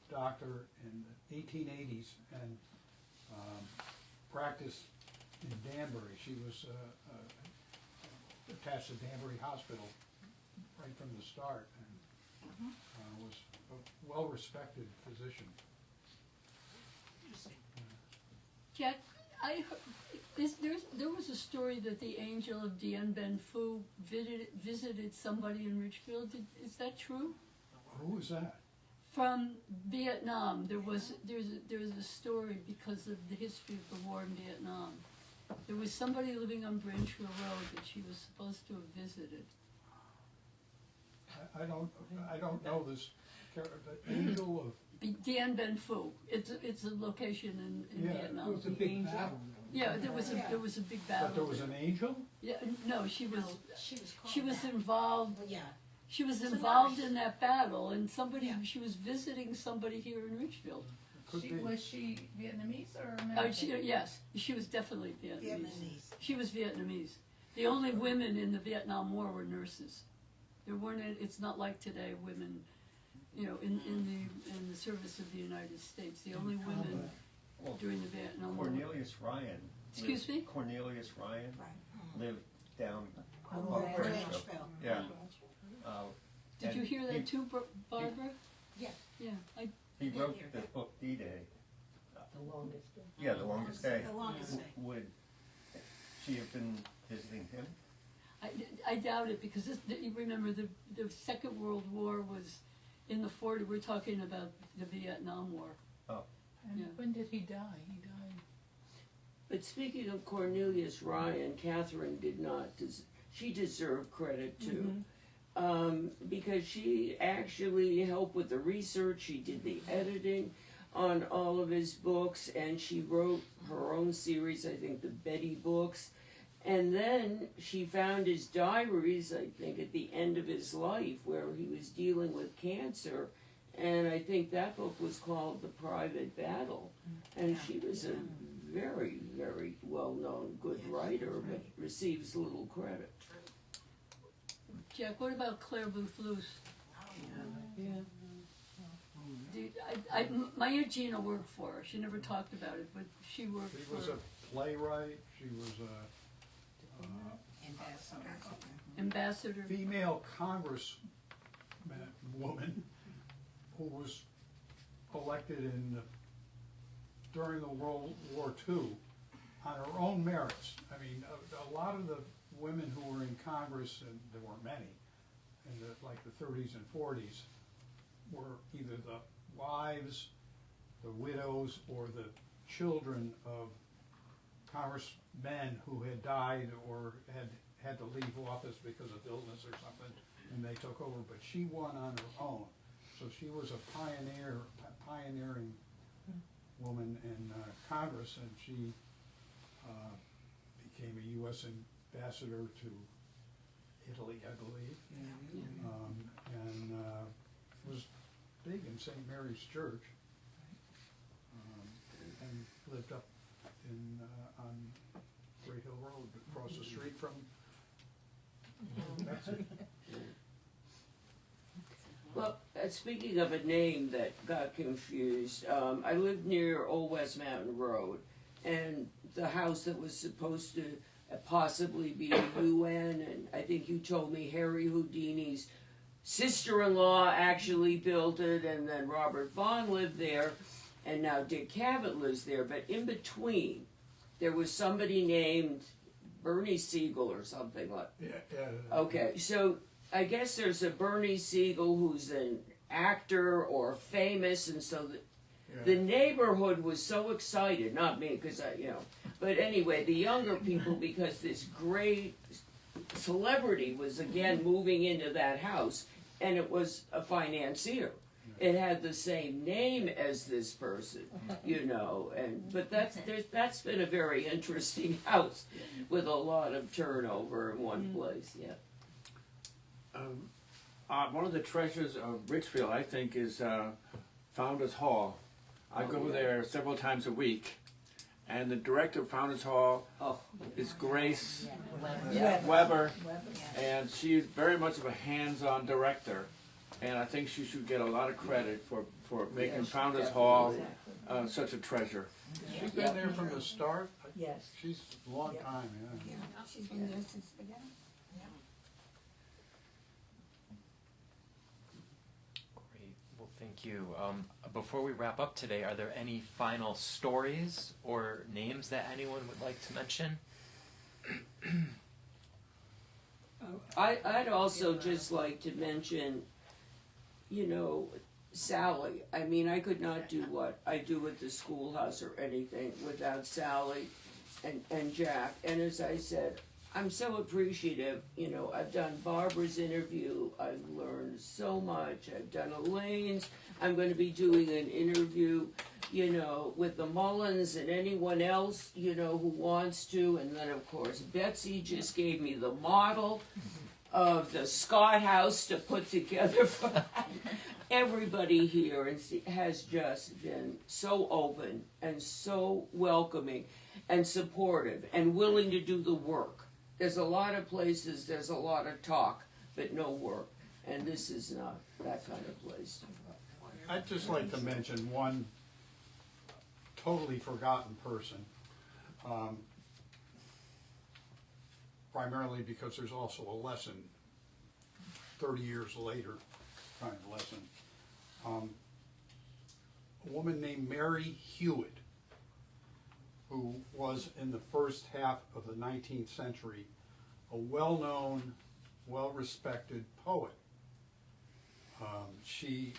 doctor in the 1880s and practiced in Danbury. She was attached to Danbury Hospital right from the start, and was a well-respected physician. Jack, I heard, there was a story that the angel of Dien Bien Phu visited somebody in Ridgefield. Is that true? Who was that? From Vietnam, there's a story because of the history of the war in Vietnam. There was somebody living on Branchville Road that she was supposed to have visited. I don't know this. The angel of Dien Bien Phu. It's a location in Vietnam. It was a big battle. Yeah, there was a big battle. But there was an angel? Yeah, no, she was She was involved. Well, yeah. She was involved in that battle, and she was visiting somebody here in Ridgefield. Was she Vietnamese or American? Yes, she was definitely Vietnamese. Vietnamese. She was Vietnamese. The only women in the Vietnam War were nurses. There weren't. It's not like today. Women, you know, in the service of the United States, the only women during the Vietnam War. Cornelius Ryan. Excuse me? Cornelius Ryan lived down Branchville. Yeah. Did you hear that he, too, Barbara? Yeah. Yeah, He wrote the book D-Day. The longest day. Yeah, The Longest Day. The Longest Day. Would she have been visiting him? I doubt it, because you remember the Second World War was in the 40s. We're talking about the Vietnam War. Oh. And when did he die? He died. But speaking of Cornelius Ryan, Catherine did not, she deserved credit too. Because she actually helped with the research, she did the editing on all of his books, and she wrote her own series, I think the Betty books. And then she found his diaries, I think, at the end of his life, where he was dealing with cancer. And I think that book was called The Private Battle. And she was a very, very well-known, good writer, but receives little credit. Jack, what about Claire Booth Luce? Yeah. My Aunt Gina worked for her. She never talked about it, but she worked She for was a playwright. She was a ambassador. female congresswoman who was elected during the World War II on her own merits. I mean, a lot of the women who were in Congress, and there weren't many, in the 30s and 40s, were either the wives, the widows, or the children of congressmen who had died or had to leave office because of illness or something, and they took over. But she won on her own, so she was a pioneering woman in Congress, and she became a U.S. ambassador to Italy, I believe, and was big in St. Mary's Church, and lived up on Great Hill Road, across the street from. That's it. Well, speaking of a name that got confused, I lived near Old West Mountain Road, and the house that was supposed to possibly be a UN, and I think you told me Harry Houdini's sister-in-law actually built it, and then Robert Vaughn lived there, and now Dick Cavett lives there. But in between, there was somebody named Bernie Siegel or something like. Yeah. Okay, so I guess there's a Bernie Siegel who's an actor or famous, and so The neighborhood was so excited, not me, because but anyway, the younger people, because this great celebrity was again moving into that house, and it was a financier. It had the same name as this person, but that's been a very interesting house with a lot of turnover in one place, One of the treasures of Ridgefield, I think, is Founders Hall. I go there several times a week, and the director of Founders Hall is Grace Weber, and she's very much of a hands-on director, and I think she should get a lot of credit for making Founders Hall such a treasure. She's been there from the start? Yes. She's a long time, Yeah, she's been there since the beginning. Great. Well, thank you. Before we wrap up today, are there any final stories or names that anyone would like to mention? I'd also just like to mention, Sally. I mean, I could not do what I do at the schoolhouse or anything without Sally and Jack. And as I said, I'm so appreciative. I've done Barbara's interview. I've learned so much. I've done Elaine's. I'm going to be doing an interview, with the Mullins and anyone else, who wants to. And then, of course, Betsy just gave me the model of the Scott House to put together for everybody here has just been so open and so welcoming and supportive and willing to do the work. There's a lot of places, there's a lot of talk, but no work. And this is not that kind of place. I'd just like to mention one totally forgotten person, primarily because there's also a lesson 30 years later, kind of lesson. A woman named Mary Hewitt, who was in the first half of the 19th century a well-known, well-respected poet. She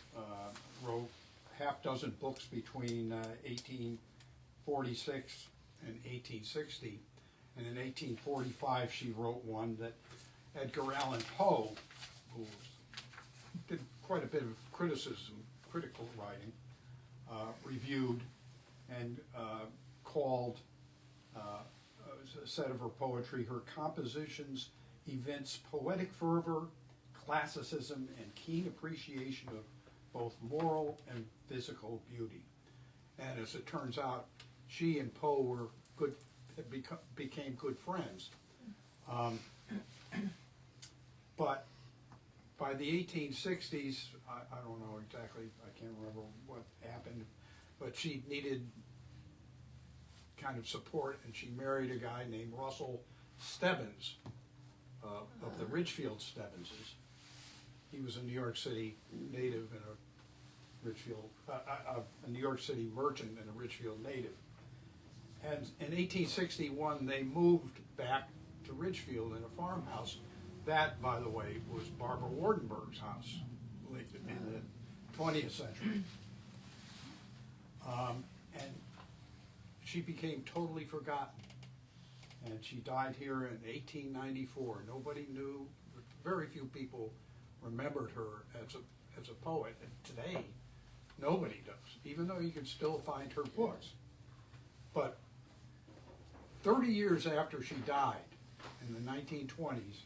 wrote half dozen books between 1846 and 1860, and in 1845 she wrote one that Edgar Allan Poe, who did quite a bit of critical writing, reviewed and called a set of her poetry, her compositions evince poetic fervor, classicism, and keen appreciation of both moral and physical beauty. And as it turns out, she and Poe became good friends. But by the 1860s, I don't know exactly, I can't remember what happened, but she needed kind of support, and she married a guy named Russell Stebbins of the Ridgefield Stebbenses. He was a New York City native and a New York City merchant and a Ridgefield native. And in 1861, they moved back to Ridgefield in a farmhouse. That, by the way, was Barbara Wardenberg's house in the 20th century. And she became totally forgotten. And she died here in 1894. Nobody knew, very few people remembered her as a poet. And today, nobody does, even though you can still find her books. But 30 years after she died, in the 1920s,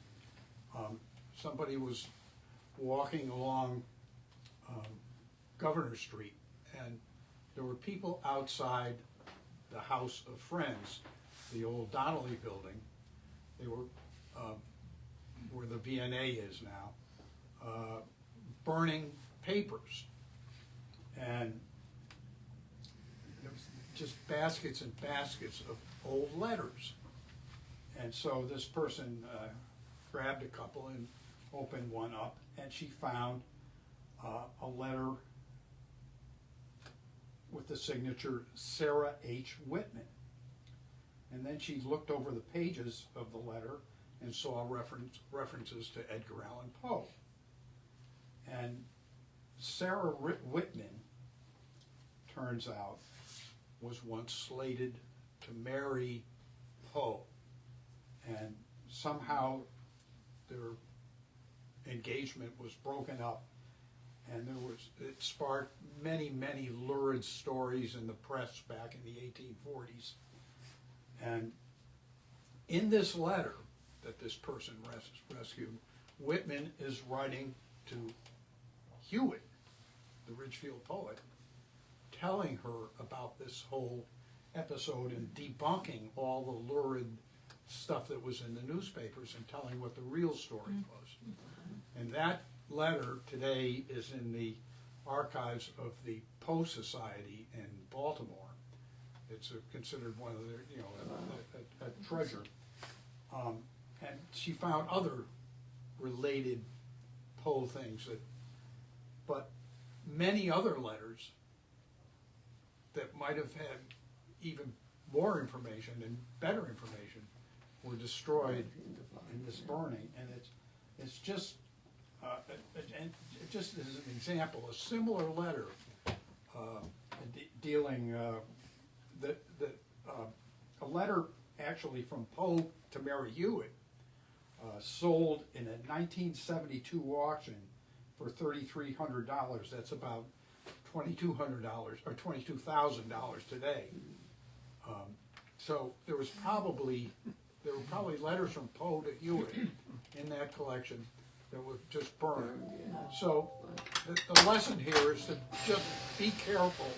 somebody was walking along Governor Street, and there were people outside the House of Friends, the old Donnelly building. They were where the VNA is now, burning papers. And there was just baskets and baskets of old letters. And so this person grabbed a couple and opened one up, and she found a letter with the signature Sarah H. Whitman. And then she looked over the pages of the letter and saw references to Edgar Allan Poe. And Sarah Whitman turns out, was once slated to marry Poe, and somehow their engagement was broken up, and it sparked many, many lurid stories in the press back in the 1840s. And in this letter that this person rescued, Whitman is writing to Hewitt, the Ridgefield poet, telling her about this whole episode and debunking all the lurid stuff that was in the newspapers and telling what the real story was. And that letter today is in the archives of the Poe Society in Baltimore. It's considered one of their, a treasure. And she found other related Poe things but many other letters that might have had even more information and better information were destroyed in this burning. And it's just just as an example, a similar letter dealing a letter actually from Poe to Mary Hewitt sold in a 1972 auction for $3,300. That's about $2,200 or $22,000 today. So there were probably letters from Poe to Hewitt in that collection that were just burned. So the lesson here is to just be careful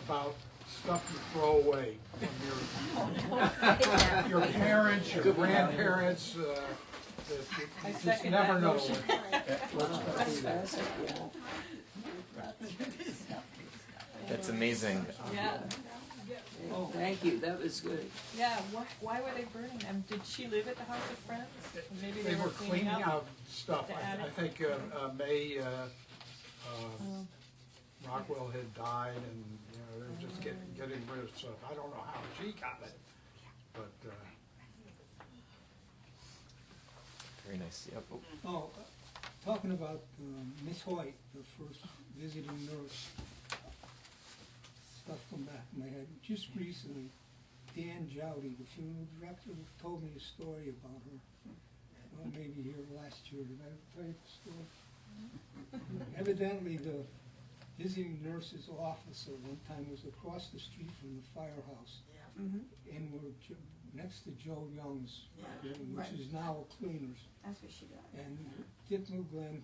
about stuff you throw away from your parents, your grandparents. You just never know what's going to be there. That's amazing. Yeah. Oh, thank you, that was good. Yeah, why were they burning them? Did she live at the House of Friends? Maybe They were cleaning out stuff. the I attic. think May Rockwell had died, and they were just getting rid of stuff. I don't know how she got it, but Very nice. Yep. Oh, talking about Miss Hoyt, the first visiting nurse, stuff come back in my head. Just recently, Dan Jowdy, the funeral director, told me a story about her. Well, maybe here last year. Did I ever tell you the story? Evidently, the visiting nurse's office at one time was across the street from the firehouse. And we're next to Joe Young's building, which is now a cleaner's. That's what she got. And Dick Muglen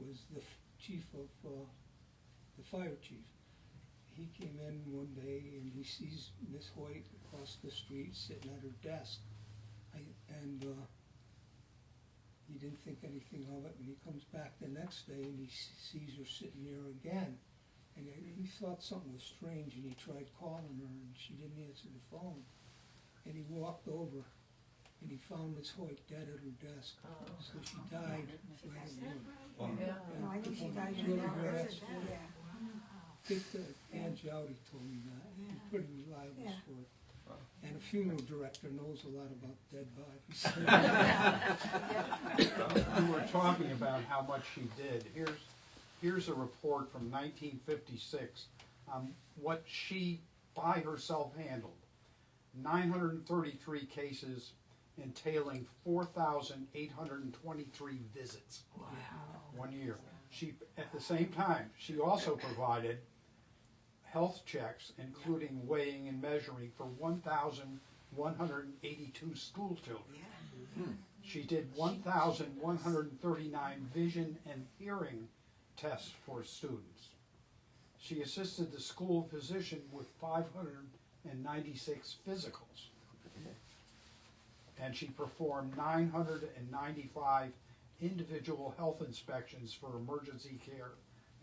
was the chief of, the fire chief. He came in one day and he sees Miss Hoyt across the street sitting at her desk. He didn't think anything of it, and he comes back the next day and he sees her sitting there again. And he thought something was strange, and he tried calling her and she didn't answer the phone. And he walked over and he found Miss Hoyt dead at her desk. So she died right at work. No, I think she died Did you in ever hear that the story? yeah. I think that Dan Jowdy told me that. It's a pretty reliable Yeah. story. And a funeral director knows a lot about dead bodies. we were talking about how much she did. Here's a report from 1956 on what she by herself handled. 933 cases entailing 4,823 visits. Wow. 1 year. She, at the same time, she also provided health checks, including weighing and measuring for 1,182 school children. She did 1,139 vision and hearing tests for students. She assisted the school physician with 596 physicals. And she performed 995 individual health inspections for emergency care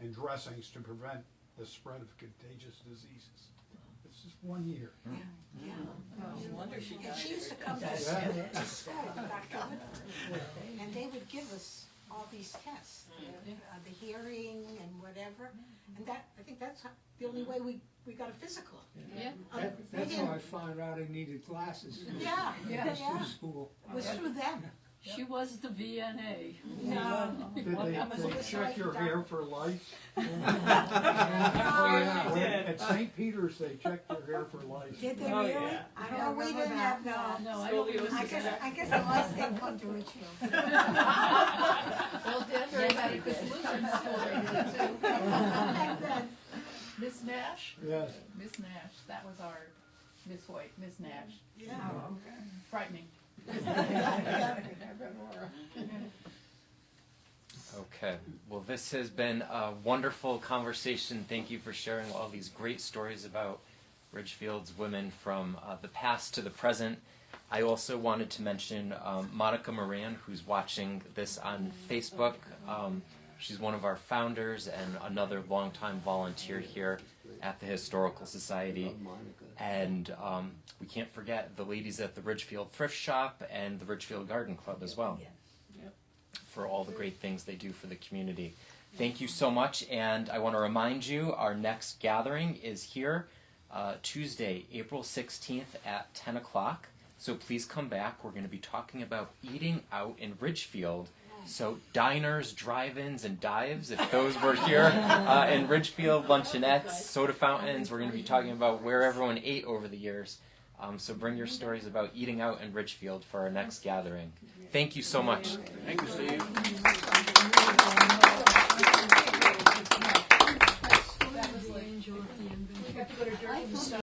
and dressings to prevent the spread of contagious diseases. It's just 1 year. Yeah. No wonder she And died. she used to come to school, Dr. Whitford, and they would give us all these tests, the hearing and whatever, and that, I think that's the only way we got a physical. Yeah. That's how I found out I needed glasses. Yeah, Through yeah. school. It was through them. She was the VNA. No. Did they check your hair for lice? Sure she did. At St. Peter's, they checked their hair for lice. Did they Oh, really? yeah. I don't we didn't have that. No, I don't. Scoliosis. I guess the lice didn't come to Ridgefield. Well, Denver had a good Lutheran school here too. Miss Nash? Yes. Miss Nash, that was our Miss White, Miss Nash. Yeah. Frightening. Okay, well, this has been a wonderful conversation. Thank you for sharing all these great stories about Ridgefield's women from the past to the present. I also wanted to mention Monica Moran, who's watching this on Facebook. She's one of our founders and another longtime volunteer here at the Historical Society. And we can't forget the ladies at the Ridgefield Thrift Shop and the Ridgefield Garden Club as well, for all the great things they do for the community. Thank you so much, and I want to remind you our next gathering is here Tuesday, April 16th at 10 o'clock. So please come back. We're going to be talking about eating out in Ridgefield. So diners, drive-ins, and dives, if those were here in Ridgefield, luncheonettes, soda fountains. We're going to be talking about where everyone ate over the years. So bring your stories about eating out in Ridgefield for our next gathering. Thank you so much. Thank you, Steve. That was like, you have to go to Durham.